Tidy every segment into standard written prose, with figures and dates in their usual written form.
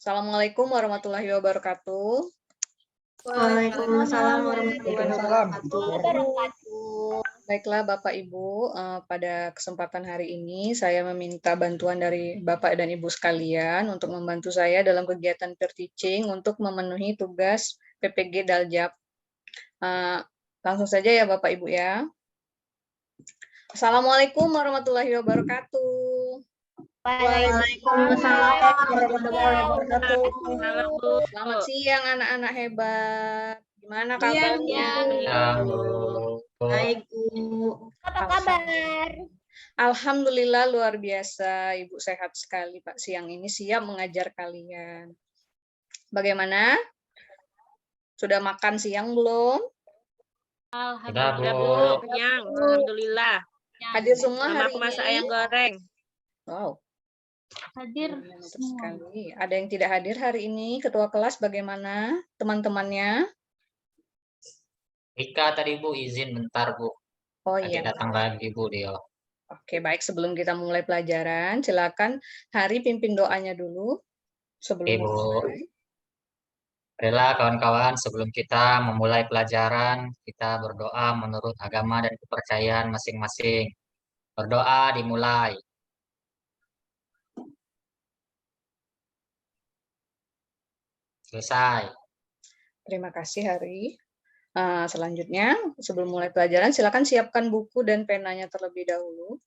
Assalamualaikum warahmatullahi wabarakatuh. Waalaikumsalam warahmatullahi wabarakatuh. Baiklah Bapak Ibu, pada kesempatan hari ini saya meminta bantuan dari Bapak dan Ibu sekalian untuk membantu saya dalam kegiatan peer teaching untuk memenuhi tugas PPG Daljab. Langsung saja ya Bapak Ibu ya. Assalamualaikum warahmatullahi wabarakatuh. Waalaikumsalam warahmatullahi wabarakatuh. Selamat siang anak-anak hebat. Gimana kabarnya? Baik, Bu. Apa kabar? Alhamdulillah luar biasa. Ibu sehat sekali Pak. Siang ini siap mengajar kalian. Bagaimana? Sudah makan siang belum? Alhamdulillah, Bu. Kenyang. Alhamdulillah. Hadir semua Sama hari aku masak ini? ayam goreng. Wow. Hadir Mantap sekali. Ada yang tidak hadir hari ini? Ketua kelas bagaimana? Teman-temannya? Rika tadi Bu izin bentar Bu. Oh Nanti iya. datang lagi Bu dia. Oke, baik. Sebelum kita mulai pelajaran, silakan Hari pimpin doanya dulu. Sebelum Oke, Bu. mulai. Baiklah kawan-kawan, sebelum kita memulai pelajaran, kita berdoa menurut agama dan kepercayaan masing-masing. Berdoa dimulai. Selesai. Terima kasih Hari. Selanjutnya, sebelum mulai pelajaran, silakan siapkan buku dan penanya terlebih dahulu.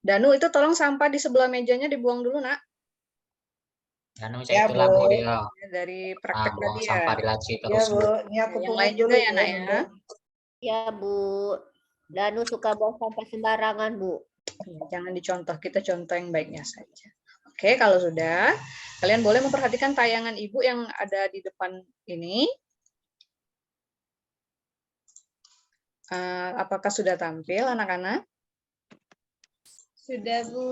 Danu, itu tolong sampah di sebelah mejanya dibuang dulu, Nak. Danu saya itulah Bu dia. Dari praktek buang tadi ya. sampah di laci Ya, terus Bu. Bu. Ini aku Yang pungut lain dulu juga ya, Nak ya. ya, Bu. Danu suka buang sampah sembarangan, Bu. Jangan dicontoh, kita contoh yang baiknya saja. Oke, kalau sudah, kalian boleh memperhatikan tayangan Ibu yang ada di depan ini. Apakah sudah tampil, anak-anak? Sudah, Bu.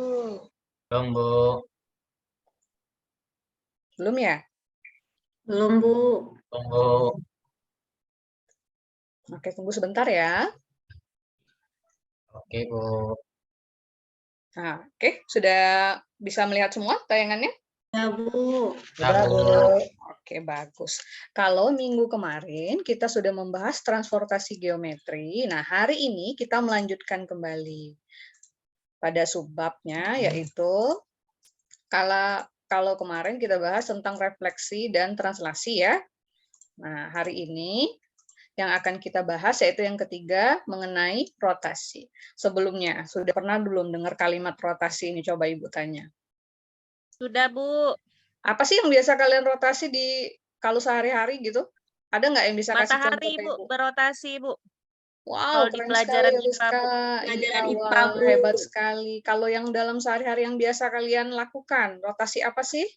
Belum Bu. Belum ya? Belum, Bu. Tunggu. Oke, tunggu sebentar ya. Oke Bu. Nah, oke, sudah bisa melihat semua tayangannya? Ya, Bu. Ya, Bu. Oke, bagus. Kalau minggu kemarin kita sudah membahas transportasi geometri, nah hari ini kita melanjutkan kembali pada subbabnya, yaitu kalau kemarin kita bahas tentang refleksi dan translasi ya. Nah, hari ini yang akan kita bahas yaitu yang ketiga mengenai rotasi. Sebelumnya, sudah pernah belum dengar kalimat rotasi ini? Coba Ibu tanya. Sudah, Bu. Apa sih yang biasa kalian rotasi kalau sehari-hari gitu? Ada nggak yang bisa kasih contoh Matahari, ke Bu, Ibu? berotasi, Bu. Wow, Kalau di keren pelajaran sekali, IPA, Bu. Pelajaran IPA, IPA, Bu. hebat sekali. Kalau yang dalam sehari-hari yang biasa kalian lakukan, rotasi apa sih?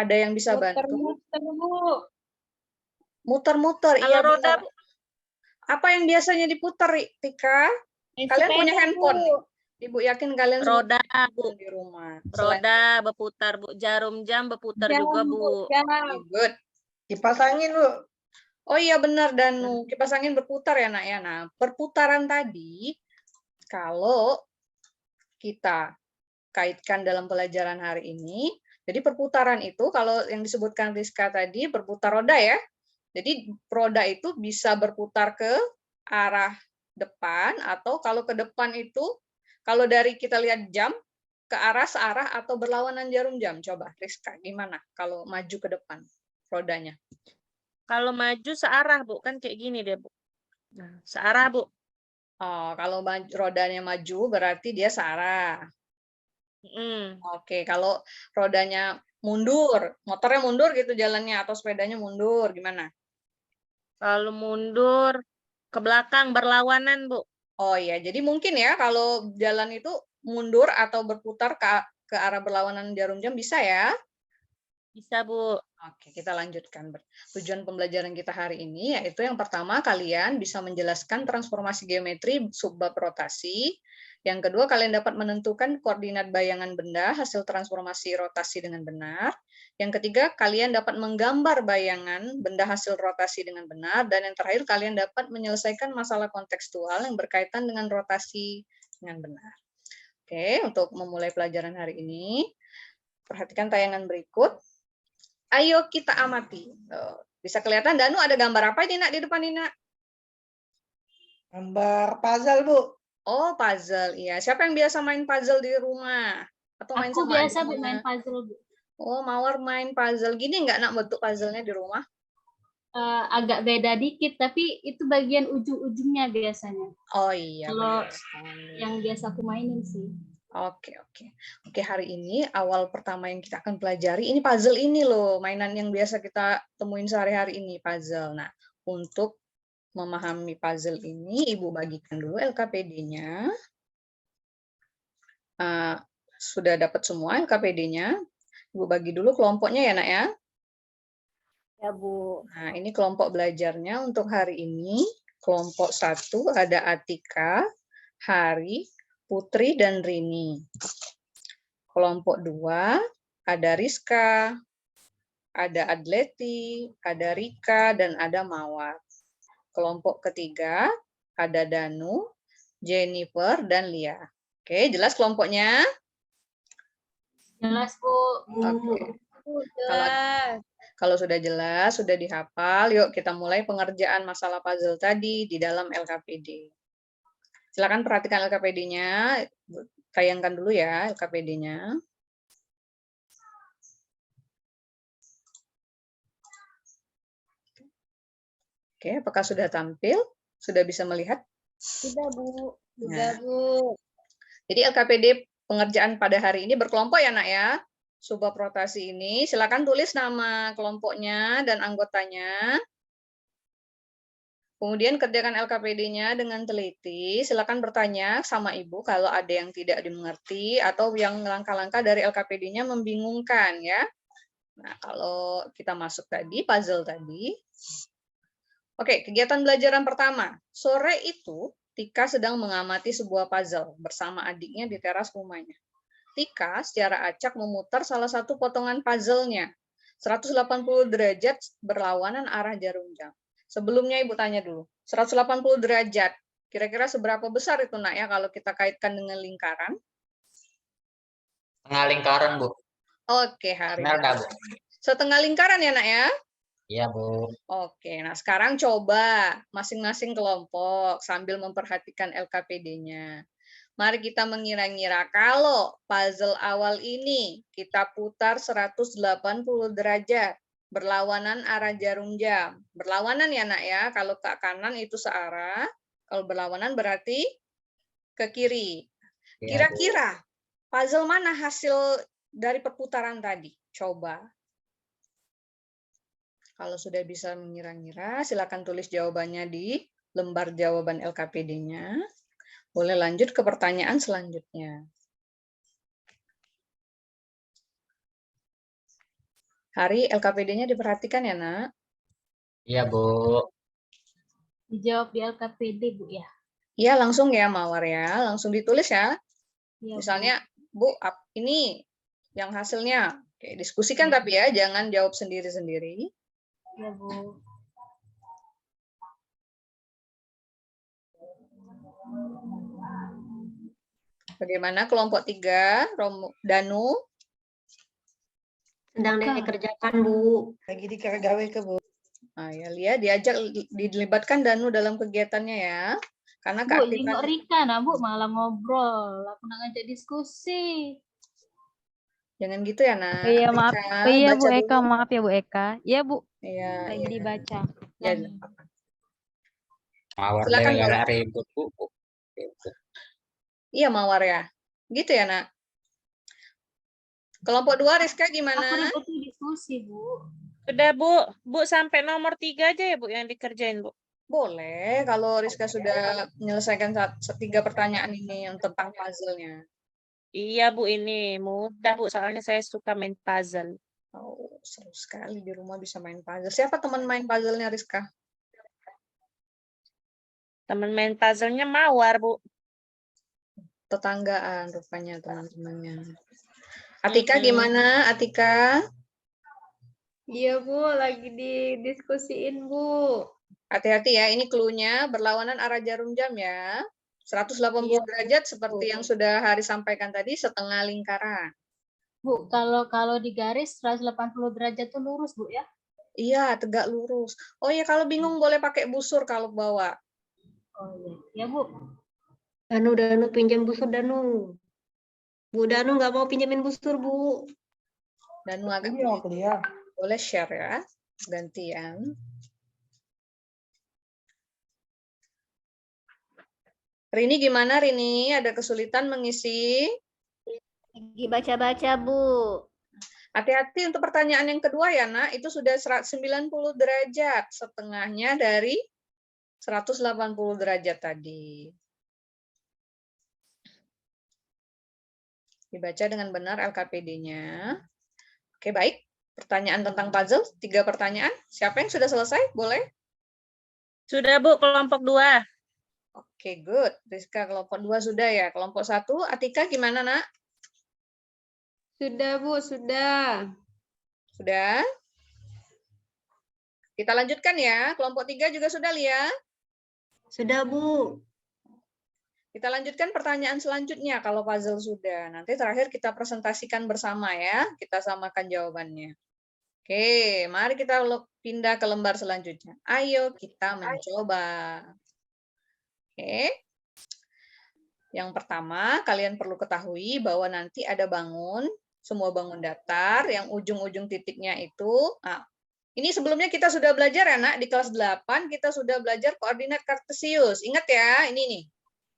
Ada yang bisa bantu? Muter-muter, Bu. Muter-muter, Kalau iya roda, benar. Bu. Apa yang biasanya diputar, Tika? Kalian punya handphone nih? Ibu yakin kalian semua Roda, punya Bu. handphone di rumah. Roda berputar, Bu. Jarum jam berputar juga, Bu. Good. Kipas angin, Bu. Oh iya benar, Danu. Kipas angin berputar ya, Nak ya. Nah, perputaran tadi kalau kita kaitkan dalam pelajaran hari ini, jadi perputaran itu kalau yang disebutkan Rizka tadi berputar roda ya. Jadi roda itu bisa berputar ke arah depan atau kalau ke depan itu kalau dari kita lihat jam ke arah searah atau berlawanan jarum jam. Coba Rizka gimana kalau maju ke depan rodanya? Kalau maju searah, Bu. Kan kayak gini deh, Bu. Nah, searah, Bu. Oh, kalau rodanya maju berarti dia searah. Oke, kalau rodanya mundur, motornya mundur gitu jalannya atau sepedanya mundur, gimana? Kalau mundur ke belakang berlawanan, Bu. Oh iya, jadi mungkin ya kalau jalan itu mundur atau berputar ke arah berlawanan jarum jam bisa ya? Bisa, Bu. Oke, kita lanjutkan. Tujuan pembelajaran kita hari ini yaitu yang pertama kalian bisa menjelaskan transformasi geometri subbab rotasi. Yang kedua, kalian dapat menentukan koordinat bayangan benda hasil transformasi rotasi dengan benar. Yang ketiga, kalian dapat menggambar bayangan benda hasil rotasi dengan benar. Dan yang terakhir, kalian dapat menyelesaikan masalah kontekstual yang berkaitan dengan rotasi dengan benar. Oke, untuk memulai pelajaran hari ini, perhatikan tayangan berikut. Ayo kita amati. Bisa kelihatan Danu ada gambar apa ini nak di depan ini nak? Gambar puzzle, Bu. Oh, puzzle. Iya. Siapa yang biasa main puzzle di rumah? Atau main Aku sama biasa Bu adiknya? main puzzle Bu. Oh, Mawar main puzzle. Gini nggak nak bentuk puzzle-nya di rumah? Agak beda dikit, tapi itu bagian ujung-ujungnya biasanya. Oh iya. Kalau benar sekali. yang biasa aku mainin sih. Oke, oke. Oke, hari ini awal pertama yang kita akan pelajari ini puzzle ini loh, mainan yang biasa kita temuin sehari-hari ini, puzzle. Nah, untuk memahami puzzle ini, Ibu bagikan dulu LKPD-nya. Sudah dapat semua LKPD-nya. Ibu bagi dulu kelompoknya ya, Nak ya. Ya, Bu. Nah, ini kelompok belajarnya untuk hari ini. Kelompok 1 ada Atika, Hari, Putri, dan Rini. Kelompok 2 ada Rizka, ada Adleti, ada Rika, dan ada Mawar. Kelompok ketiga ada Danu, Jennifer, dan Lia. Oke, jelas kelompoknya? Jelas Bu. Oke. Jelas. Kalau sudah jelas, sudah dihafal, yuk kita mulai pengerjaan masalah puzzle tadi di dalam LKPD. Silakan perhatikan LKPD-nya, tayangkan dulu ya LKPD-nya. Oke, apakah sudah tampil? Sudah bisa melihat? Sudah, Bu. Nah. Bu. Jadi LKPD pengerjaan pada hari ini berkelompok ya, Nak ya. Subab rotasi ini, silakan tulis nama kelompoknya dan anggotanya. Kemudian kerjakan LKPD-nya dengan teliti. Silakan bertanya sama Ibu kalau ada yang tidak dimengerti atau yang langkah-langkah dari LKPD-nya membingungkan ya. Nah, kalau kita masuk tadi, puzzle tadi. Oke, kegiatan belajaran pertama. Sore itu, Tika sedang mengamati sebuah puzzle bersama adiknya di teras rumahnya. Tika secara acak memutar salah satu potongan puzzle-nya. 180 derajat berlawanan arah jarum jam. Sebelumnya Ibu tanya dulu, 180 derajat, kira-kira seberapa besar itu nak ya kalau kita kaitkan dengan lingkaran? Setengah lingkaran, Bu. Oke, Hari. Benar nggak, Bu? Setengah lingkaran ya nak ya? Iya, Bu. Oke, nah sekarang coba masing-masing kelompok sambil memperhatikan LKPD-nya. Mari kita mengira-ngira kalau puzzle awal ini kita putar 180 derajat berlawanan arah jarum jam. Berlawanan ya nak ya, kalau ke kanan itu searah, kalau berlawanan berarti ke kiri. Iya, Bu. Kira-kira puzzle mana hasil dari perputaran tadi? Coba. Kalau sudah bisa mengira-ngira, silakan tulis jawabannya di lembar jawaban LKPD-nya. Boleh lanjut ke pertanyaan selanjutnya. Hari, LKPD-nya diperhatikan ya, Nak? Iya, Bu. Dijawab di LKPD Bu ya. Iya, langsung ya, Mawar ya. Langsung ditulis ya. Ya, Misalnya, Bu, ini yang hasilnya. Oke, diskusikan tapi ya, jangan jawab sendiri-sendiri. Ya Bu. Bagaimana kelompok 3, Danu? Sedang dikerjakan, Bu. Lagi dikergawe ke Bu. Nah, ya, Lia diajak dilibatkan Danu dalam kegiatannya ya. Karena Bu, keaktifan jenguk Rika nah Bu, malah ngobrol. Aku nak ngajak diskusi. jangan gitu ya, Nak. Iya, maaf. Rika, Oh, iya Bu baca Eka, dulu. maaf ya Bu Eka. Iya Bu, Iya, lagi iya. dibaca. Ya, Mawar silakan, Bu. bela ribut, Bu. Iya, Mawar ya. Gitu ya, Nak. Kelompok 2, Rizka Aku gimana? ribetnya diskusi Bu. Sudah, Bu. Bu, sampai nomor 3 aja ya, Bu, yang dikerjain, Bu. Boleh, kalau Rizka sudah menyelesaikan 3 pertanyaan ini yang tentang puzzle-nya. Iya, Bu, ini mudah, Bu. Soalnya saya suka main puzzle. Oh, seru sekali di rumah bisa main puzzle. Siapa teman main puzzle-nya, Rizka? Teman main puzzle-nya Mawar, Bu. Tetanggaan rupanya teman-temannya. Atika gimana, Atika? Iya Bu, lagi didiskusiin Bu. Hati-hati ya, ini clue-nya berlawanan arah jarum jam ya. 180 Iya. derajat seperti yang sudah Hari sampaikan tadi, setengah lingkaran. Bu, kalau digaris 180 derajat tuh lurus, Bu ya? Iya, tegak lurus. Oh iya, kalau bingung boleh pakai busur kalau bawa. Oh iya. Ya, Bu. Danu pinjam busur Danu. Bu Danu nggak mau pinjamin busur Bu. Dan agak boleh share ya, gantian. Rini gimana Rini? Ada kesulitan mengisi? Lagi baca-baca, Bu. Hati-hati untuk pertanyaan yang kedua ya, Nak. Itu sudah 90 derajat. Setengahnya dari 180 derajat tadi. Dibaca dengan benar LKPD-nya. Oke, baik. Pertanyaan tentang puzzle, 3 pertanyaan. Siapa yang sudah selesai? Boleh? Sudah, Bu, kelompok 2. Oke, good. Rizka, kelompok 2 sudah ya. Kelompok 1, Atika gimana, Nak? Sudah, Bu, sudah. Sudah? Kita lanjutkan ya. Kelompok 3 juga sudah, Lia? Sudah Bu. Kita lanjutkan pertanyaan selanjutnya kalau puzzle sudah. Nanti terakhir kita presentasikan bersama ya. Kita samakan jawabannya. Oke, mari kita pindah ke lembar selanjutnya. Ayo kita mencoba. Oke. Yang pertama, kalian perlu ketahui bahwa nanti ada bangun, semua bangun datar, yang ujung-ujung titiknya itu. Nah, ini sebelumnya kita sudah belajar ya, Nak. Di kelas 8 kita sudah belajar koordinat kartesius. Ingat ya, ini nih.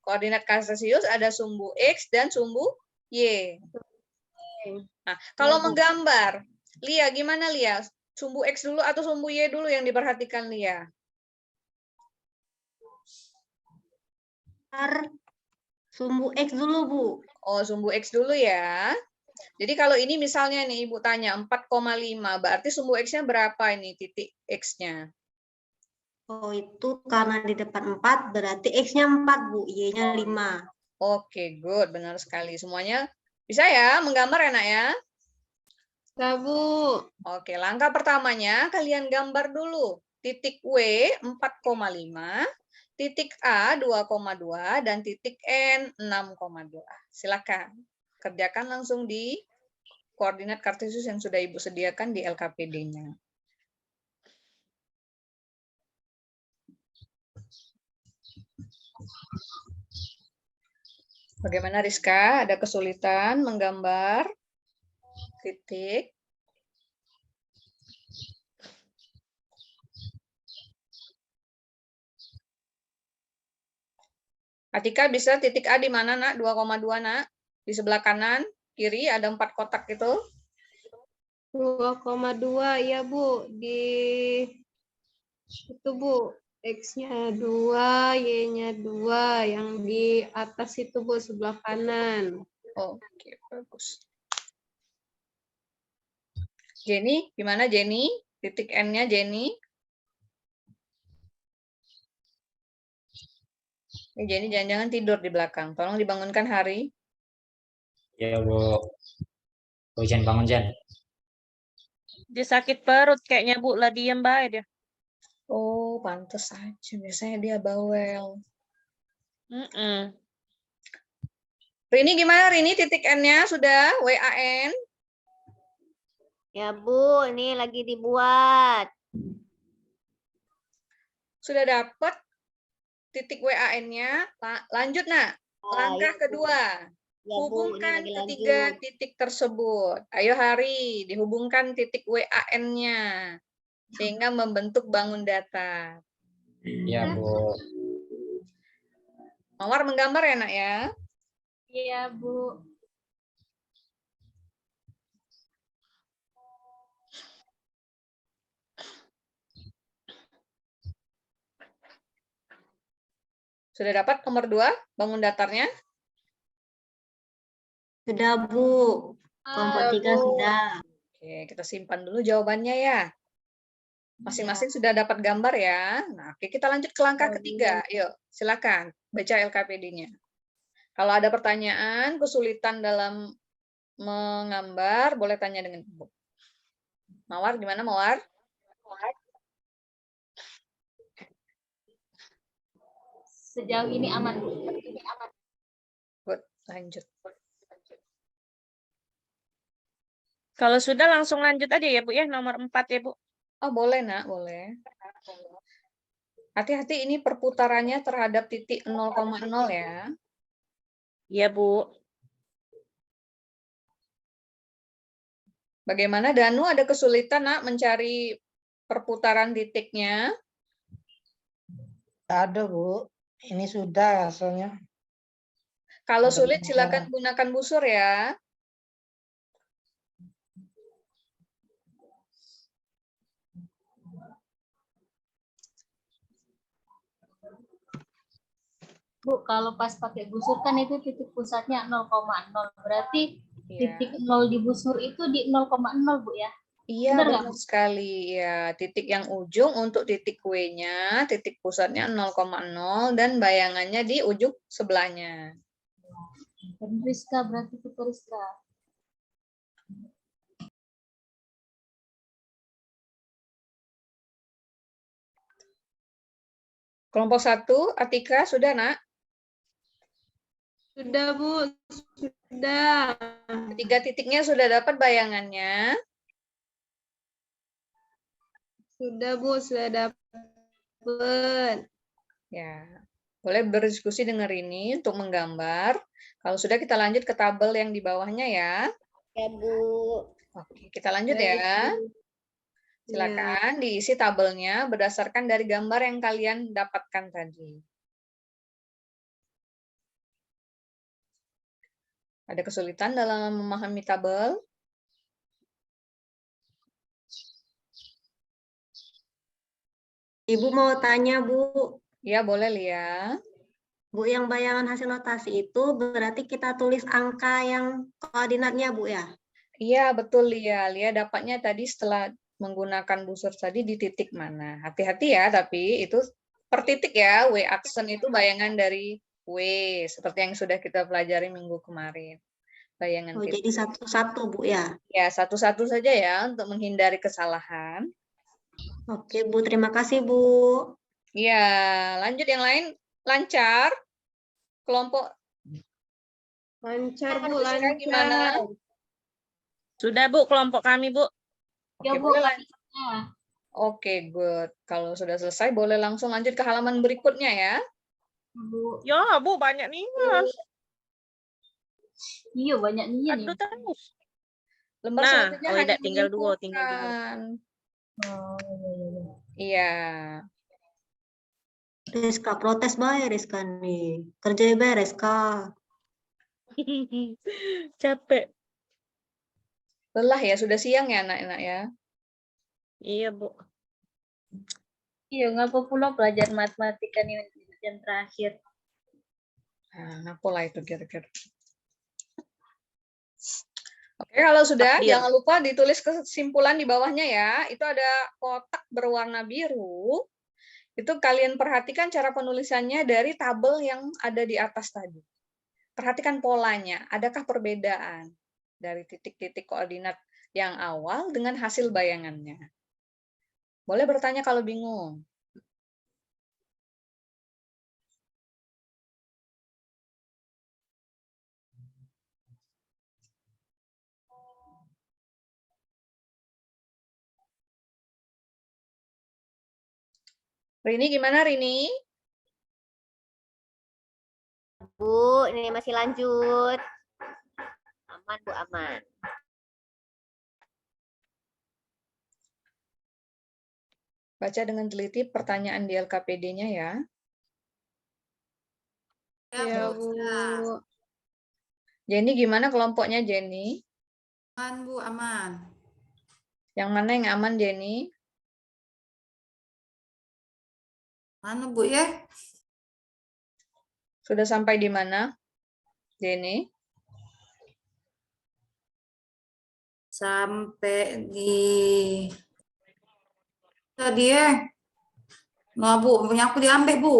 Koordinat kartesius ada sumbu X dan sumbu Y. Nah, kalau menggambar, Lia, gimana Lia? Sumbu X dulu atau sumbu Y dulu yang diperhatikan Lia? Sumbu X dulu Bu. Oh, sumbu X dulu ya. Jadi kalau ini misalnya nih Ibu tanya 4,5, berarti sumbu X-nya berapa ini titik X-nya? Oh itu karena di depan 4 berarti X-nya 4 Bu, Y-nya 5. Oke, good. Benar sekali. Semuanya bisa ya menggambar ya, Nak ya? Bisa, Bu. Oke, langkah pertamanya kalian gambar dulu. Titik W 4,5, titik A 2,2, dan titik N 6,2. Silakan. Kerjakan langsung di koordinat kartesius yang sudah Ibu sediakan di LKPD-nya. Bagaimana Rizka? Ada kesulitan menggambar titik? Atika bisa titik A di mana, Nak? 2,2, Nak? Di sebelah kanan, kiri ada 4 kotak itu. 2,2 ya, Bu. Itu, Bu. X-nya 2, Y-nya 2. Yang di atas itu, Bu, sebelah kanan. Oke, bagus. Jenny, gimana Jenny? Titik N-nya Jenny. Jenny jangan-jangan tidur di belakang. Tolong dibangunkan Hari. Ya, Bu. Bu, Jen, bangun, Jen. Dia sakit perut kayaknya, Bu. Lah diem baik dia. Oh, pantes aja. Biasanya dia bawel. Rini gimana Rini? Titik N-nya sudah? WAN? Ya, Bu, ini lagi dibuat. Sudah dapat titik WAN-nya? Lanjut, Nak. Langkah kedua. Ya, Bu, ini Hubungkan lagi ketiga lanjut. titik tersebut. Ayo Hari, dihubungkan titik WAN-nya. Sehingga membentuk bangun datar. Ya, Bu. Mawar menggambar ya, Nak ya? Iya, Bu. Sudah dapat nomor 2, bangun datarnya? Sudah Bu. Kelompok 3 sudah. Oke, kita simpan dulu jawabannya ya. Masing-masing sudah dapat gambar ya. Nah, oke, kita lanjut ke langkah ketiga. Yuk, silakan baca LKPD-nya. Kalau ada pertanyaan, kesulitan dalam menggambar, boleh tanya dengan Ibu. Mawar, gimana Mawar? Sejauh ini aman, Bu. Good. Lanjut. Kalau sudah langsung lanjut aja ya Bu ya, nomor 4 ya Bu. Oh, boleh, Nak, boleh. Hati-hati ini perputarannya terhadap titik 0,0 ya. Iya Bu. Bagaimana Danu, ada kesulitan, Nak, mencari perputaran titiknya? Ada, Bu. Ini sudah hasilnya. Kalau Ada sulit beberapa. silakan gunakan busur ya. Bu, kalau pas pakai busur kan itu titik pusatnya 0,0. Berarti Iya. titik 0 di busur itu di 0,0, Bu ya? Iya, Benar nggak, benar Bu? sekali. Ya, titik yang ujung untuk titik W-nya, titik pusatnya 0,0 dan bayangannya di ujung sebelahnya. Dan Rizka berarti itu Rizka. Kelompok 1, Atika, sudah, Nak? Sudah, Bu. Sudah. Ketiga titiknya sudah dapat bayangannya. Sudah, Bu. Sudah dapat. Ya, boleh berdiskusi dengan Rini untuk menggambar. Kalau sudah kita lanjut ke tabel yang di bawahnya ya. Ya, Bu. Oke, kita lanjut Baik, ya. Bu. Silakan diisi tabelnya berdasarkan dari gambar yang kalian dapatkan tadi. Ada kesulitan dalam memahami tabel? Ibu mau tanya, Bu. Ya, boleh, Lia. Bu, yang bayangan hasil notasi itu berarti kita tulis angka yang koordinatnya, Bu ya? Iya, betul, Lia. Lia dapatnya tadi setelah menggunakan busur tadi di titik mana. Hati-hati ya, tapi itu per titik ya. W aksen itu bayangan dari W, seperti yang sudah kita pelajari minggu kemarin. Bayangan Oh, titik. jadi satu-satu, Bu ya? Ya, satu-satu saja ya untuk menghindari kesalahan. Oke, Bu. Terima kasih, Bu. Ya, lanjut yang lain. Lancar. Kelompok Lancar, Bu. Rizka gimana? Lancar. Sudah Bu, kelompok kami Bu. Ya, Oke, Bu. boleh kami- Oke, good. Kalau sudah selesai, boleh langsung lanjut ke halaman berikutnya ya. Bu. Ya Bu, banyak nih Mas. Iya, banyak nih. Aduh terus. Lembar Nah, selanjutnya oh hanya tidak, tinggal dua. menyimpulkan. Oh, iya. Iya. Rizka, protes bae Rizka nih. Kerjanya beres, Kak. Capek. Lelah ya, sudah siang ya anak-anak ya. Iya Bu. Iya, ngapa pula belajar matematika nih yang terakhir? Nah, pola itu kira-kira. Oke, kalau sudah, Takdir. jangan lupa ditulis kesimpulan di bawahnya ya. Itu ada kotak berwarna biru. Itu kalian perhatikan cara penulisannya dari tabel yang ada di atas tadi. Perhatikan polanya, adakah perbedaan dari titik-titik koordinat yang awal dengan hasil bayangannya. Boleh bertanya kalau bingung. Rini gimana Rini? Bu, ini masih lanjut. Aman, Bu, aman. Baca dengan teliti pertanyaan di LKPD-nya ya. Ya, Bu. Jenny gimana kelompoknya Jenny? Aman, Bu, aman. Yang mana yang aman Jenny? Mana, Bu, ya? Sudah sampai di mana Jenny? Sampai di tadi ya. Nah, Bu, punya aku diambil, Bu.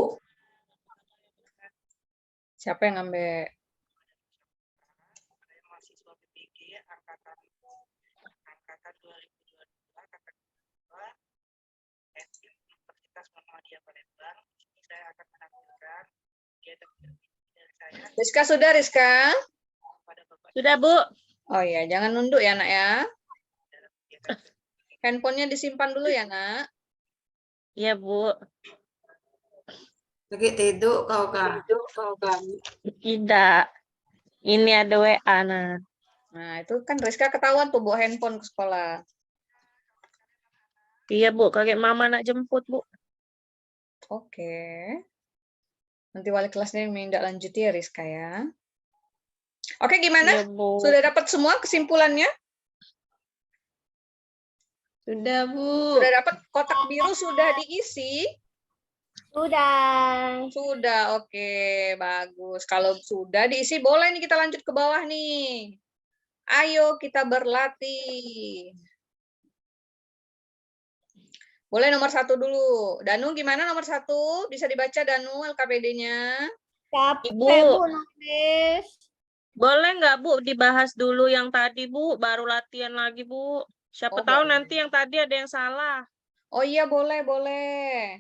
Siapa yang ngambil? Mahasiswa PPG angkatan 2022 Universitas Muhammadiyah Palembang. Ini saya akan menampilkan kegiatan dan saya Rizka sudah, Rizka? pada Bapak Sudah, Bu. Oh iya, jangan nunduk ya, Nak ya. dalam kegiatan Handphonenya disimpan dulu ya, Nak. Iya, Bu. Lagi tidur kau kan? Tidak. Ini ada WA, nah. Nah, itu kan Rizka ketahuan tuh bawa handphone ke sekolah. Iya, Bu. Kakek mama nak jemput, Bu. Oke. Nanti wali kelasnya yang minta lanjut ya, Rizka ya. Oke, gimana? Iya, Bu. Sudah dapat semua kesimpulannya? Sudah, Bu. Sudah dapat kotak biru sudah diisi? Sudah. Sudah, oke. Bagus. Kalau sudah diisi, boleh nih kita lanjut ke bawah nih. Ayo kita berlatih. Boleh nomor 1 dulu. Danu gimana nomor 1? Bisa dibaca Danu LKPD-nya? Capek, Ibu. Bu, nulis. Boleh nggak, Bu, dibahas dulu yang tadi, Bu? Baru latihan lagi, Bu. Siapa Oh, tahu boleh. nanti yang tadi ada yang salah. Oh iya, boleh, boleh.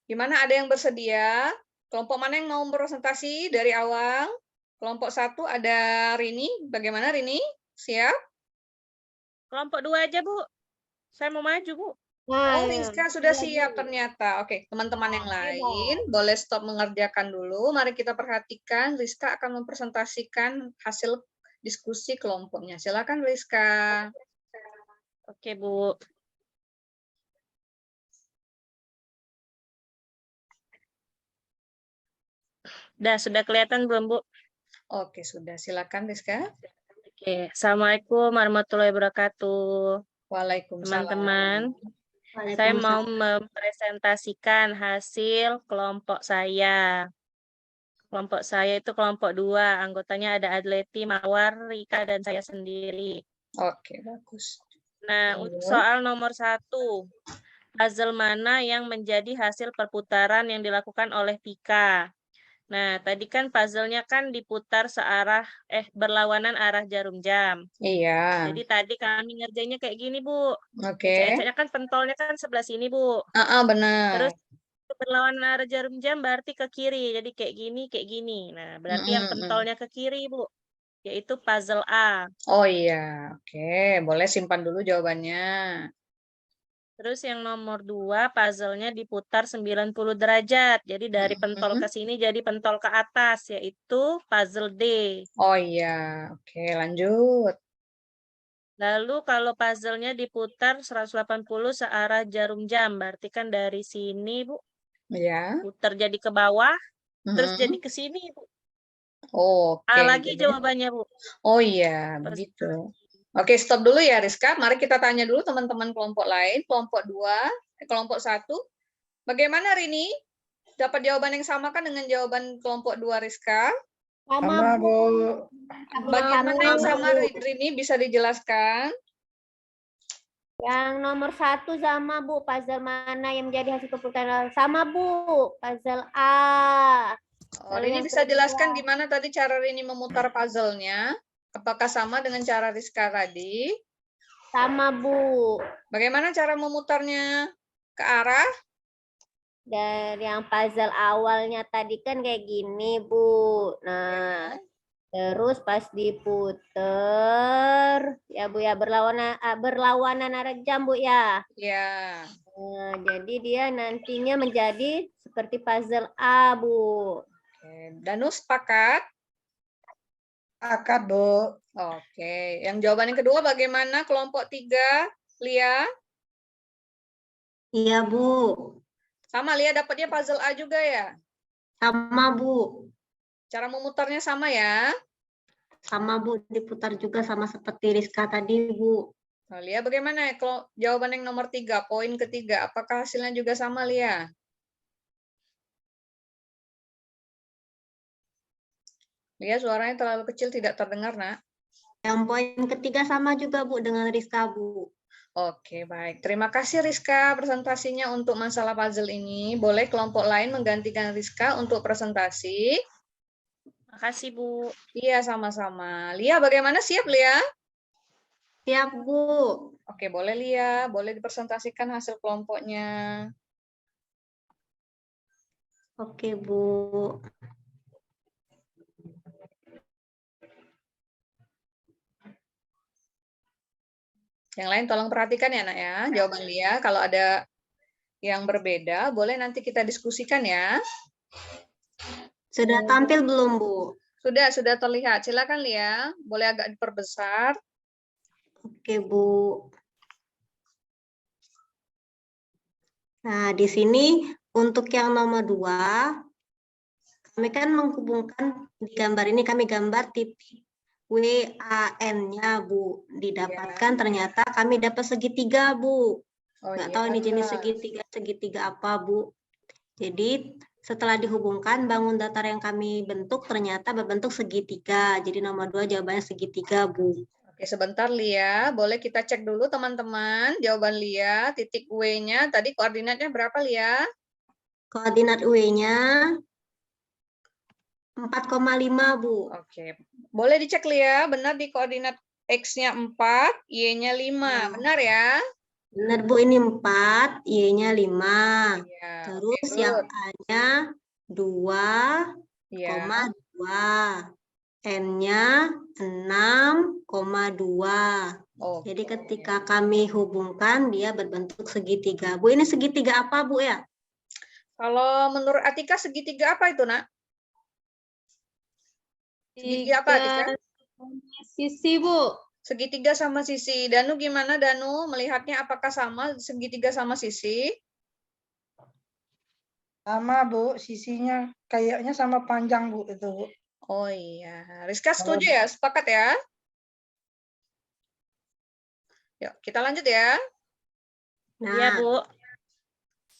Gimana, ada yang bersedia? Kelompok mana yang mau presentasi dari awal? Kelompok 1 ada Rini. Bagaimana Rini? Siap? Kelompok 2 aja, Bu. Saya mau maju, Bu. Nah, Oh, Rizka sudah iya, siap Bu. ternyata. Oke, teman-teman yang Iya. lain boleh stop mengerjakan dulu. Mari kita perhatikan. Rizka akan mempresentasikan hasil diskusi kelompoknya. Silakan Rizka. Oke, Bu. Sudah kelihatan belum, Bu? Oke, sudah. Silakan Rizka. Oke. Assalamualaikum warahmatullahi wabarakatuh. Waalaikumsalam. Teman-teman, saya mau mempresentasikan hasil kelompok saya. Kelompok saya itu kelompok 2. Anggotanya ada Adleti, Mawar, Rika, dan saya sendiri. Oke, bagus. Nah, untuk soal nomor 1. Puzzle mana yang menjadi hasil perputaran yang dilakukan oleh Pika? Nah, tadi kan puzzle-nya kan diputar berlawanan arah jarum jam. Iya. Jadi tadi kami ngerjainnya kayak gini, Bu. Oke. Ecek-eceknya kan pentolnya kan sebelah sini, Bu. Benar. Terus berlawanan arah jarum jam berarti ke kiri. Jadi kayak gini. Nah, berarti yang pentolnya ke kiri, Bu. Yaitu puzzle A. Oh iya. Oke, boleh simpan dulu jawabannya. Terus yang nomor 2, puzzle-nya diputar 90 derajat. Jadi dari pentol ke sini jadi pentol ke atas, yaitu puzzle D. Oh iya. Oke, lanjut. Lalu kalau puzzle-nya diputar 180 searah jarum jam, berarti kan dari sini, Bu. Ya. Putar jadi ke bawah, terus jadi ke sini, Bu. Oke. A lagi jawabannya, Bu. Oh iya, begitu. Oke, stop dulu ya Rizka. Mari kita tanya dulu teman-teman kelompok lain. Kelompok 2, kelompok 1. Bagaimana Rini? Dapat jawaban yang sama kan dengan jawaban kelompok 2 Rizka? Sama, Bu. Bagaimana yang sama Rini? Bisa dijelaskan? Yang nomor 1 sama, Bu. Puzzle mana yang menjadi hasil perputaran? Sama, Bu. Puzzle A. Oh, Rini bisa jelaskan gimana tadi cara Rini memutar puzzle-nya? Apakah sama dengan cara Rizka tadi? Sama, Bu. Bagaimana cara memutarnya? Ke arah? Dari yang puzzle awalnya tadi kan kayak gini, Bu. Nah, terus pas diputer, ya Bu ya, berlawanan arah jam, Bu ya. Ya. Nah, jadi dia nantinya menjadi seperti puzzle A, Bu. Oke. Danu sepakat? Sepakat, Bu. Oke. Yang jawaban yang kedua bagaimana? Kelompok 3, Lia? Iya, Bu. Sama, Lia dapatnya puzzle A juga ya? Sama, Bu. Cara memutarnya sama ya? Sama, Bu. Diputar juga sama seperti Rizka tadi, Bu. Nah, Lia bagaimana? Kalau jawaban yang nomor 3, poin ketiga, apakah hasilnya juga sama, Lia? Lia, suaranya terlalu kecil, tidak terdengar, Nak. Yang poin ketiga sama juga, Bu, dengan Rizka, Bu. Oke, baik. Terima kasih Rizka presentasinya untuk masalah puzzle ini. Boleh kelompok lain menggantikan Rizka untuk presentasi? Makasih, Bu. Iya, sama-sama. Lia, bagaimana? Siap, Lia? Siap, Bu. Oke, boleh Lia. Boleh dipresentasikan hasil kelompoknya. Oke, Bu. Yang lain tolong perhatikan ya, Nak ya. Jawaban Lia. Kalau ada yang berbeda, boleh nanti kita diskusikan ya. Sudah tampil belum, Bu? Sudah terlihat. Silakan Lia. Boleh agak diperbesar. Oke, Bu. Nah, di sini untuk yang nomor 2, kami kan menghubungkan di gambar ini, kami gambar titik WAN-nya, Bu. Didapatkan ternyata kami dapat segitiga, Bu. Oh Nggak iya. tahu ini jenis segitiga apa, Bu. Jadi setelah dihubungkan, bangun datar yang kami bentuk ternyata berbentuk segitiga. Jadi nomor 2 jawabannya segitiga, Bu. Oke, sebentar Lia. Boleh kita cek dulu teman-teman. Jawaban Lia, titik W-nya tadi koordinatnya berapa Lia? Koordinat W-nya 4,5, Bu. Oke. Boleh dicek Lia, benar di koordinat X-nya 4, Y-nya 5. Benar ya? Benar, Bu. Ini 4, Y-nya 5. Iya. Terus Oke, yang good. A-nya 2,2. N-nya 6,2. Oke. Jadi ketika kami hubungkan, dia berbentuk segitiga. Bu, ini segitiga apa, Bu, ya? Kalau menurut Atika segitiga apa itu, Nak? Segitiga apa, Atika? Sisi, Bu. Segitiga sama sisi. Danu gimana, Danu? Melihatnya apakah sama segitiga sama sisi? Sama, Bu. Sisinya kayaknya sama panjang, Bu, itu, Bu. Oh iya. Rizka setuju ya? Sepakat ya? Yuk, kita lanjut ya. Iya, Nah, Bu.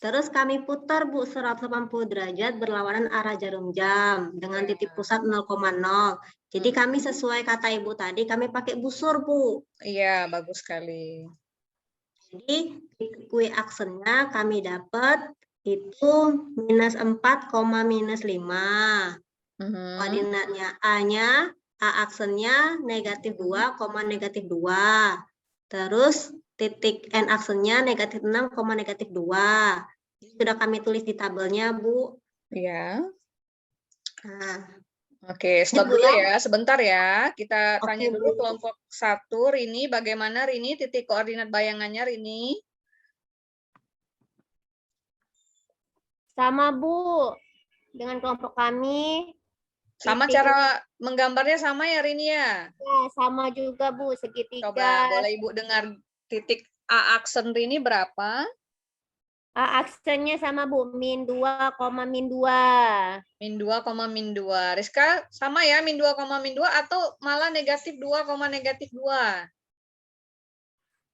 terus kami putar, Bu, 180 derajat berlawanan arah jarum jam dengan titik pusat 0,0. Jadi kami sesuai kata Ibu tadi, kami pakai busur, Bu. Iya, bagus sekali. Jadi W aksennya kami dapat itu minus 4, minus 5. Koordinatnya A-nya, A aksennya negatif 2, negatif 2. Terus titik N aksennya negatif 6, negatif 2. Sudah kami tulis di tabelnya, Bu. Iya. Nah, Oke, stop dulu ya, sebentar ya. Kita Oke, tanya dulu Bu. kelompok 1, Rini. Bagaimana Rini titik koordinat bayangannya, Rini? Sama, Bu. Dengan kelompok kami. Sama titik- cara menggambarnya sama ya, Rini ya? Ya, sama juga, Bu. Segitiga. Coba boleh Ibu dengar titik A aksen Rini berapa? A aksennya sama, Bu. Min 2, min 2. Min 2, min 2. Rizka sama ya, min 2, min 2 atau malah negatif 2, negatif 2?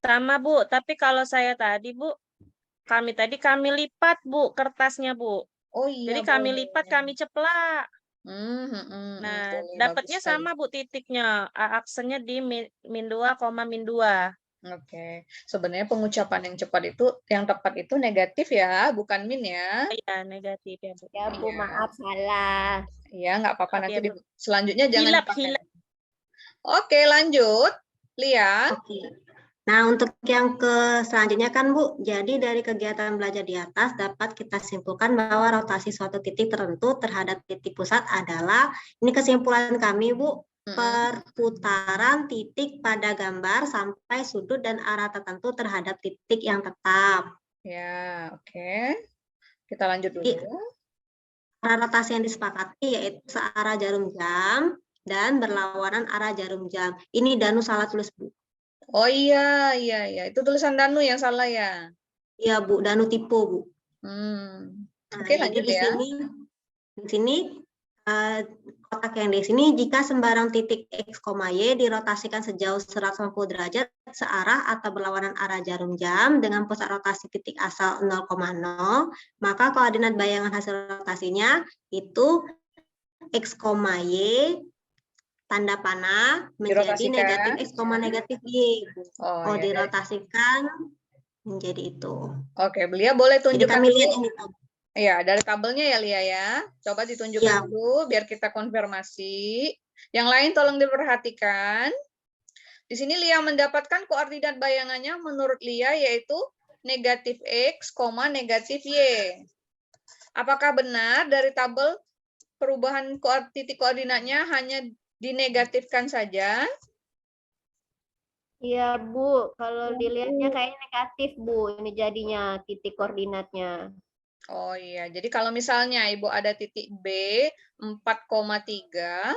Sama, Bu. Tapi kalau saya tadi, Bu, kami lipat, Bu, kertasnya, Bu. Oh iya. Jadi kami boleh. lipat, kami ceplak. Nah, boleh, dapatnya bagus sekali. sama, Bu, titiknya. A aksennya di min 2, min 2. Oke, sebenarnya pengucapan yang cepat itu, yang tepat itu negatif ya, bukan min ya. Iya, negatif ya, Bu. Ya, Bu, Iya. maaf salah. Iya, nggak apa-apa, Oke, nanti Bu. selanjutnya jangan Hilap, dipakai. hilap. Oke, lanjut. Lia. Oke. Nah, untuk yang ke selanjutnya kan, Bu, jadi dari kegiatan belajar di atas dapat kita simpulkan bahwa rotasi suatu titik tertentu terhadap titik pusat adalah, ini kesimpulan kami, Bu, perputaran titik pada gambar sampai sudut dan arah tertentu terhadap titik yang tetap. Ya, oke. Kita lanjut dulu. Arah rotasi yang disepakati yaitu searah jarum jam dan berlawanan arah jarum jam. Ini Danu salah tulis, Bu. Oh iya. Itu tulisan Danu yang salah ya? Iya, Bu. Danu tipe, Bu. Nah, Oke, lanjut di ya. sini kotak yang di sini, jika sembarang titik X, Y dirotasikan sejauh 180 derajat searah atau berlawanan arah jarum jam dengan pusat rotasi titik asal 0,0, maka koordinat bayangan hasil rotasinya itu X, Y tanda panah menjadi negatif X, negatif Y. Oh, ya. Dirotasikan menjadi itu. Oke, Lia boleh Jadi tunjukkan kami dulu. lihat ini. Ya, dari tabelnya ya, Lia ya. Coba ditunjukkan dulu biar kita konfirmasi. Yang lain tolong diperhatikan. Di sini Lia mendapatkan koordinat bayangannya menurut Lia yaitu negatif X, negatif Y. Apakah benar dari tabel perubahan titik koordinatnya hanya dinegatifkan saja? Iya, Bu. Kalau dilihatnya kayaknya negatif, Bu. Ini jadinya titik koordinatnya. Oh iya, jadi kalau misalnya Ibu ada titik B 4,3,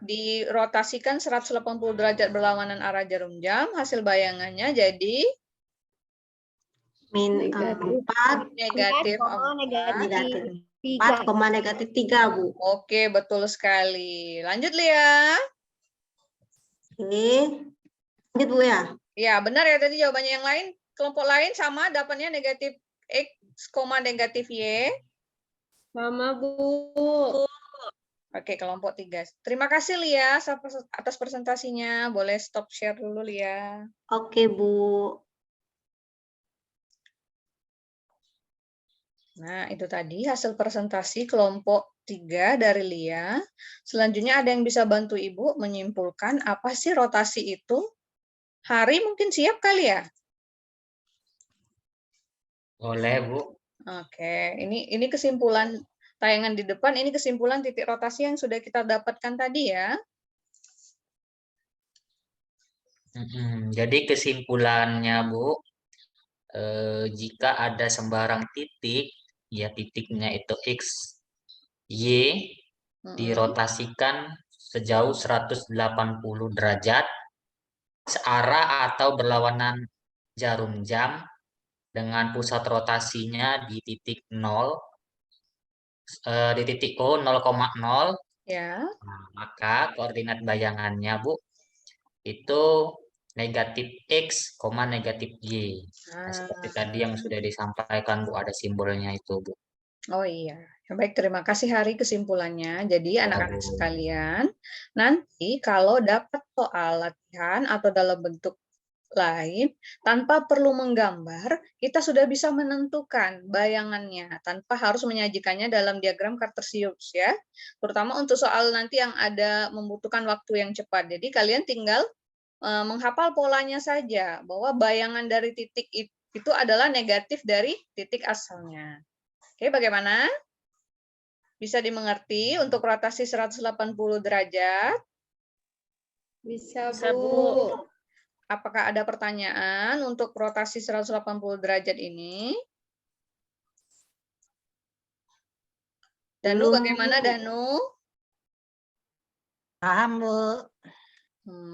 dirotasikan 180 derajat berlawanan arah jarum jam, hasil bayangannya jadi Min 4, negatif 4. negatif 3. 4, negatif 3, Bu. Oke, betul sekali. Lanjut, Lia. Oke. Lanjut, Bu ya. Ya, benar ya tadi jawabannya yang lain. Kelompok lain sama dapatnya negatif X, negatif Y. Sama, Bu. Oke, kelompok 3. Terima kasih, Lia, atas presentasinya. Boleh stop share dulu, Lia. Oke, Bu. Nah, itu tadi hasil presentasi kelompok 3 dari Lia. Selanjutnya ada yang bisa bantu Ibu menyimpulkan apa sih rotasi itu? Hari mungkin siap kali ya? Boleh, Bu. Oke, ini kesimpulan tayangan di depan, ini kesimpulan titik rotasi yang sudah kita dapatkan tadi ya. Jadi kesimpulannya, Bu, jika ada sembarang titik, ya titiknya itu X, Y, dirotasikan sejauh 180 derajat, searah atau berlawanan jarum jam, dengan pusat rotasinya di titik 0, di titik O 0,0, Ya. nah, maka koordinat bayangannya, Bu, itu negatif X, negatif Y. Nah, seperti tadi yang sudah disampaikan, Bu, ada simbolnya itu, Bu. Oh iya, baik, terima kasih Hari kesimpulannya. Jadi anak-anak sekalian, nanti kalau dapat soal latihan atau dalam bentuk lain, tanpa perlu menggambar, kita sudah bisa menentukan bayangannya, tanpa harus menyajikannya dalam diagram Cartesius ya. Terutama untuk soal nanti yang ada membutuhkan waktu yang cepat. Jadi kalian tinggal menghafal polanya saja, bahwa bayangan dari titik itu adalah negatif dari titik asalnya. Oke, bagaimana? Bisa dimengerti untuk rotasi 180 derajat? Bisa, Bisa, Bu. Bu. Apakah ada pertanyaan untuk rotasi 180 derajat ini? Danu, bagaimana Danu? Paham, Bu.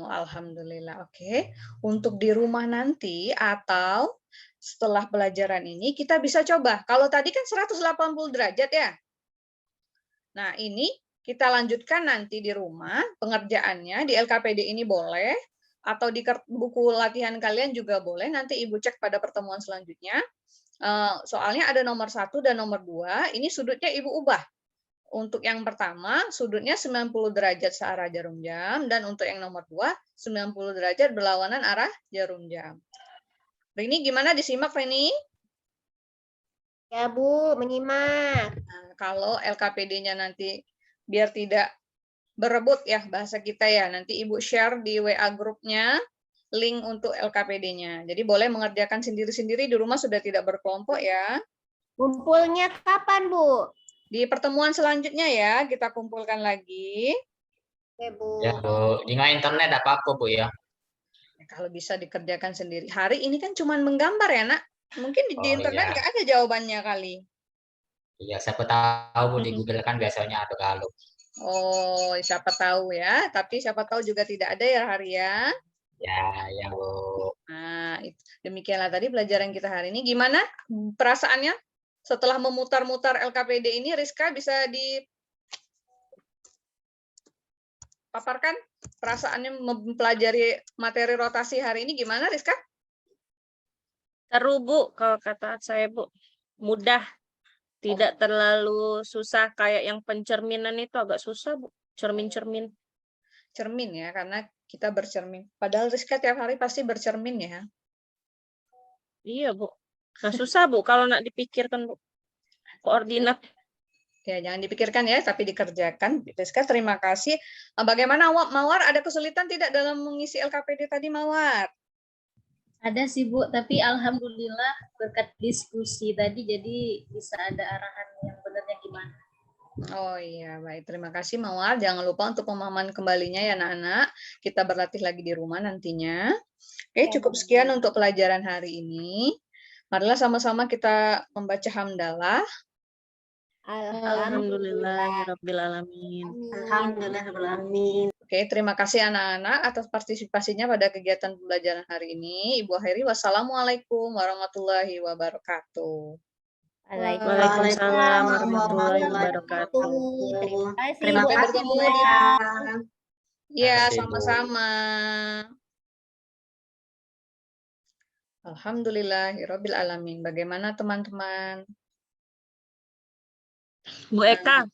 Alhamdulillah, oke. Untuk di rumah nanti atau setelah pelajaran ini kita bisa coba. Kalau tadi kan 180 derajat ya. Nah, ini kita lanjutkan nanti di rumah, pengerjaannya di LKPD ini boleh, atau di buku latihan kalian juga boleh, nanti Ibu cek pada pertemuan selanjutnya. Soalnya ada nomor 1 dan nomor 2, ini sudutnya Ibu ubah. Untuk yang pertama, sudutnya 90 derajat searah jarum jam, dan untuk yang nomor 2, 90 derajat berlawanan arah jarum jam. Rini, gimana disimak, Rini? Ya, Bu, menyimak. Nah, kalau LKPD-nya nanti biar tidak berebut ya bahasa kita ya, nanti Ibu share di WA grupnya link untuk LKPD-nya. Jadi boleh mengerjakan sendiri-sendiri di rumah, sudah tidak berkelompok ya. Kumpulnya kapan, Bu? Di pertemuan selanjutnya ya, kita kumpulkan lagi. Oke, Bu. Ya, Bu. Dengan internet apa-apa, Bu ya? Kalau bisa dikerjakan sendiri. Hari ini kan cuma menggambar ya, Nak. Mungkin di internet iya. nggak ada jawabannya kali. Iya, siapa tahu, Bu, di Google kan biasanya ada galuh. Oh, siapa tahu ya. Tapi siapa tahu juga tidak ada ya, Hari ya. Ya, Bu. Nah, demikianlah tadi pelajaran kita hari ini. Gimana perasaannya setelah memutar-mutar LKPD ini? Rizka bisa dipaparkan perasaannya mempelajari materi rotasi hari ini gimana, Rizka? Seru, Bu, kalau kata saya, Bu. Mudah. Tidak terlalu susah kayak yang pencerminan itu agak susah, Bu. Cermin-cermin. Cermin ya, karena kita bercermin. Padahal Rizka tiap hari pasti bercermin ya. Iya, Bu. Nah, susah, Bu, kalau nak dipikirkan, Bu. Koordinat. Ya, jangan dipikirkan ya, tapi dikerjakan. Rizka, terima kasih. Bagaimana Mawar, ada kesulitan tidak dalam mengisi LKPD tadi, Mawar? Ada sih, Bu, tapi alhamdulillah berkat diskusi tadi jadi bisa ada arahan yang benarnya gimana. Oh iya, baik. Terima kasih, Mawar. Jangan lupa untuk pemahaman kembalinya ya, anak-anak. Kita berlatih lagi di rumah nantinya. Oke, cukup sekian untuk pelajaran hari ini. Marilah sama-sama kita membaca hamdalah. Alhamdulillahirabbil alamin. Alhamdulillahirobbilalamin. Oke, terima kasih anak-anak atas partisipasinya pada kegiatan pembelajaran hari ini. Ibu akhiri, wassalamualaikum warahmatullahi wabarakatuh. Waalaikumsalam warahmatullahi wabarakatuh. Terima Sampai kasih bertemu Bu di Eka. Ya, kasih, Bu. sama-sama. Alhamdulillahirabbil alamin. Bagaimana teman-teman? Bu Eka,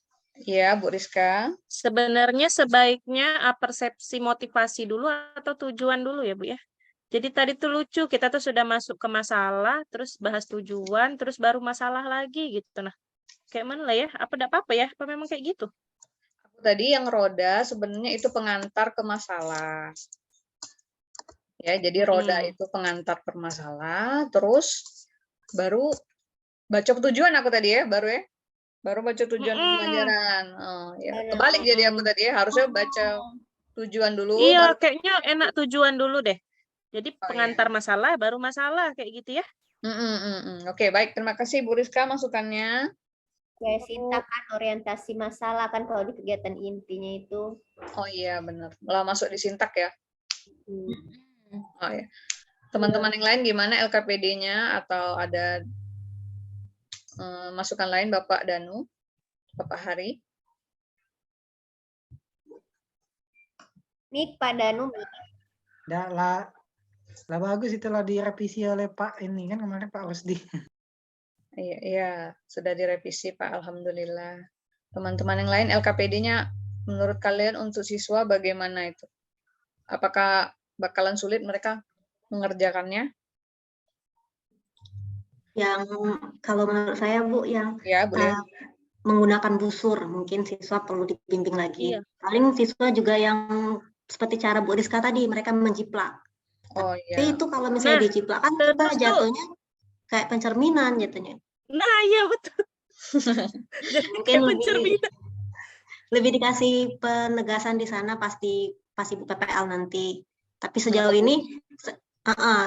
Ya, Bu Rizka. sebenarnya sebaiknya persepsi motivasi dulu atau tujuan dulu ya, Bu ya. Jadi tadi tuh lucu, kita tuh sudah masuk ke masalah, terus bahas tujuan, terus baru masalah lagi gitu. Nah, kayak mana lah ya? Apa enggak apa-apa ya? Apa memang kayak gitu? Tadi yang roda sebenarnya itu pengantar ke masalah. Ya, jadi roda itu pengantar ke masalah, terus baru baca tujuan aku tadi ya, baru ya. Baru baca tujuan pembelajaran. Oh, ya. Kebalik jadi aku tadi ya, harusnya baca tujuan dulu. Iya, baru- kayaknya enak tujuan dulu deh. Jadi pengantar masalah, baru masalah kayak gitu ya. Oke, baik. Terima kasih Bu Rizka masukannya. Sinta kan orientasi masalah kan kalau di kegiatan intinya itu. Oh iya, benar. Malah masuk di sintak ya. Oh ya. Teman-teman yang lain gimana LKPD-nya atau ada masukan lain Bapak Danu, Bapak Hari? Mik, Pak Danu. Lah bagus itulah direvisi oleh Pak ini kan kemarin Pak Rusdi. Iya, sudah direvisi Pak. Alhamdulillah. Teman-teman yang lain LKPD-nya menurut kalian untuk siswa bagaimana itu? Apakah bakalan sulit mereka mengerjakannya? Yang kalau menurut saya Bu yang Ya, boleh. Menggunakan busur mungkin siswa perlu dibimbing lagi. Iya. Paling siswa juga yang seperti cara Bu Rizka tadi mereka menjiplak. Oh Tapi iya. itu kalau misalnya dijiplak kan kita terus tuh- jatuhnya kayak pencerminan jatuhnya. Nah, iya betul. Mungkin Kayak pencerminan. lebih dikasih penegasan di sana pasti Bu PPL nanti. Tapi sejauh ini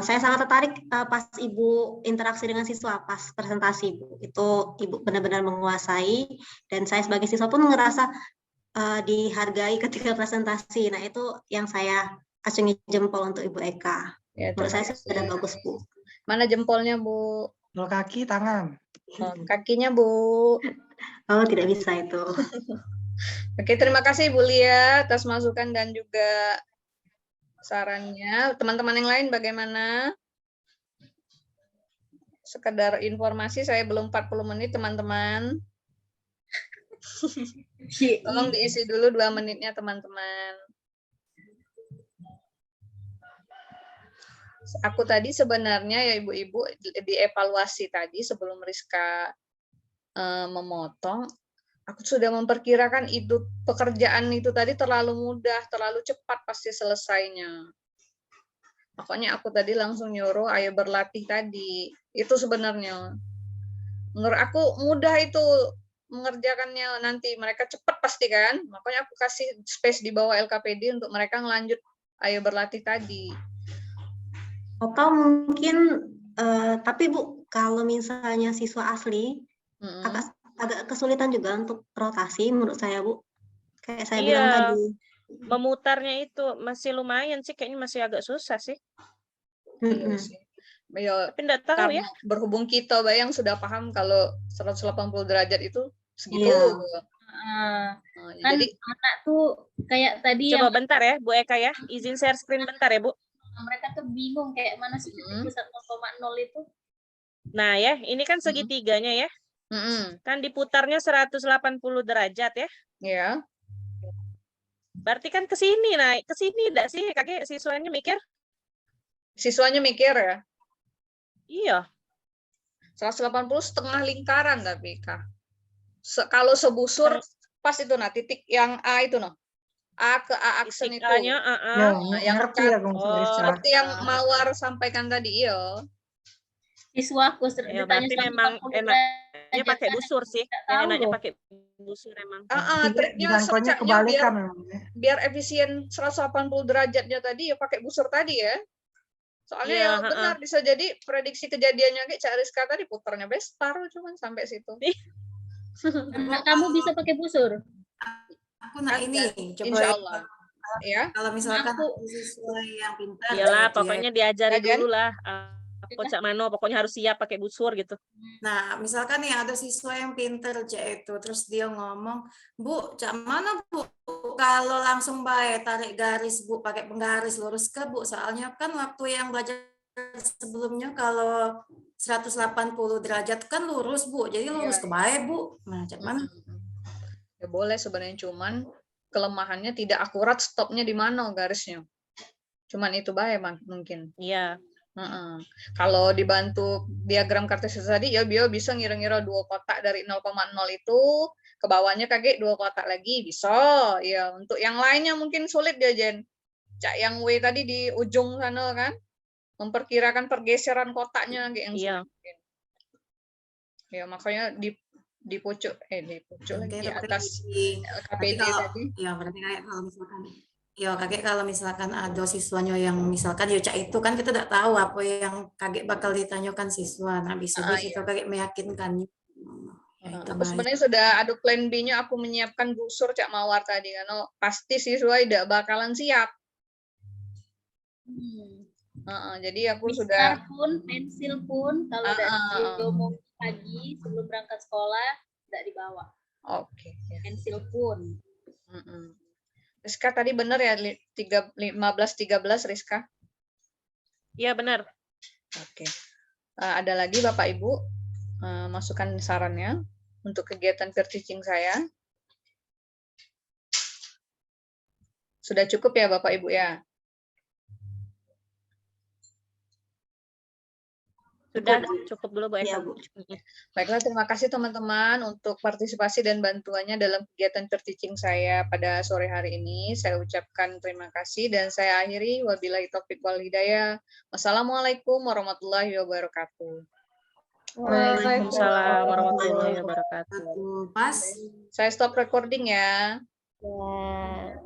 saya sangat tertarik pas Ibu interaksi dengan siswa pas presentasi Bu. Itu Ibu benar-benar menguasai dan saya sebagai siswa pun ngerasa dihargai ketika presentasi. Nah, itu yang saya acungi jempol untuk Ibu Eka. Ya, Menurut saya terima sudah kasih. bagus Bu. Mana jempolnya, Bu? Kalau kaki tangan. Oh, kakinya, Bu. Oh, tidak bisa itu. Oke, terima kasih Bu Lia atas masukan dan juga sarannya. Teman-teman yang lain bagaimana? Sekedar informasi, saya belum 40 menit, teman-teman. Tolong diisi dulu 2 menitnya, teman-teman. Aku tadi sebenarnya ya Ibu-Ibu dievaluasi tadi sebelum Rizka memotong, aku sudah memperkirakan itu pekerjaan itu tadi terlalu mudah, terlalu cepat pasti selesainya. Makanya aku tadi langsung nyuruh ayo berlatih tadi. Itu sebenarnya. Menurut aku mudah itu mengerjakannya, nanti mereka cepat pasti kan. Makanya aku kasih space di bawah LKPD untuk mereka ngelanjut ayo berlatih tadi. Atau mungkin tapi Bu, kalau misalnya siswa asli agak kesulitan juga untuk rotasi menurut saya Bu. Kayak saya bilang tadi. Memutarnya itu masih lumayan sih, kayaknya masih agak susah sih. Iya sih. Ya, tapi enggak tahu ya. Berhubung kita bayang sudah paham kalau 180 derajat itu segitu. Iya. Kan Jadi anak tuh kayak tadi coba yang bentar ya Bu Eka ya, izin share screen bentar ya Bu. mereka tuh bingung kayak mana sih titik pusat 0,0 itu. Nah ya, ini kan segitiganya ya. Kan diputarnya 180 derajat ya. Iya. Berarti kan ke sini naik, ke sini enggak sih Kakek siswanya mikir? Siswanya mikir ya? Iya. 180 setengah lingkaran tapi Kak. Kalau sebusur pas itu nah titik yang A itu noh. A ke A aksen itu. Ya, yang ngerti ya, seperti yang Mawar sampaikan tadi, iya. Siswaku ya, berarti memang enaknya pakai busur sih. Enaknya pakai busur emang. Triknya kebalikan biar efisien 180 derajatnya tadi ya pakai busur tadi ya. Soalnya Iya, ya heeh. benar bisa jadi prediksi kejadiannya kayak Cak Rizka tadi putarnya separuh cuman sampai situ. Anak kamu bisa pakai busur? Aku nak Kan, ini coba insya Allah. Ya. kalau misalkan Aku ada siswa yang pintar Iyalah, gitu ya. pokoknya diajari Ya, Jen? dulu lah. Coach Mano, pokoknya harus siap pakai busur gitu. Nah, misalkan nih ada siswa yang pintar Cak itu, terus dia ngomong, Bu, Cak mana Bu? Kalau langsung baik tarik garis Bu, pakai penggaris lurus ke Bu, soalnya kan waktu yang belajar sebelumnya kalau 180 derajat kan lurus Bu, jadi lurus ke baik Bu. Nah, Cak mana? Ya boleh sebenarnya, cuman kelemahannya tidak akurat stopnya di mana garisnya. Cuman itu bahaya mungkin. Iya. Kalau dibantu diagram kartesius tadi ya dia bisa ngira-ngira 2 kotak dari 0,0 itu ke bawahnya kaget 2 kotak lagi bisa. Ya untuk yang lainnya mungkin sulit dia Jen. Cak yang W tadi di ujung sana kan memperkirakan pergeseran kotaknya kayak yang sulit. Mungkin. Ya makanya di pucuk lagi di atas KPD tadi. Ya berarti kayak kalau misalkan kakek kalau misalkan ada siswanya yang misalkan ya Cak itu kan kita tidak tahu apa yang kakek bakal ditanyakan siswa. Nah bisa di situ kakek meyakinkan. Aku sebenarnya sudah ada plan B-nya, aku menyiapkan busur Cak Mawar tadi karena pasti siswa tidak bakalan siap. Jadi aku sudah pun pensil pun kalau diomong pagi sebelum berangkat sekolah tidak dibawa. Oke. Pensil pun. Rizka tadi benar ya 15-13 Rizka? Iya benar. Oke. Ada lagi Bapak Ibu masukan sarannya untuk kegiatan peer teaching saya? Sudah cukup ya Bapak Ibu ya? Sudah cukup dulu Bu Eka. Baiklah, terima kasih teman-teman untuk partisipasi dan bantuannya dalam kegiatan peer teaching saya pada sore hari ini. Saya ucapkan terima kasih dan saya akhiri. Wabillahi taufiq wal hidayah. Wassalamualaikum warahmatullahi wabarakatuh. Waalaikumsalam warahmatullahi wabarakatuh. Pas. Saya stop recording ya. Ya.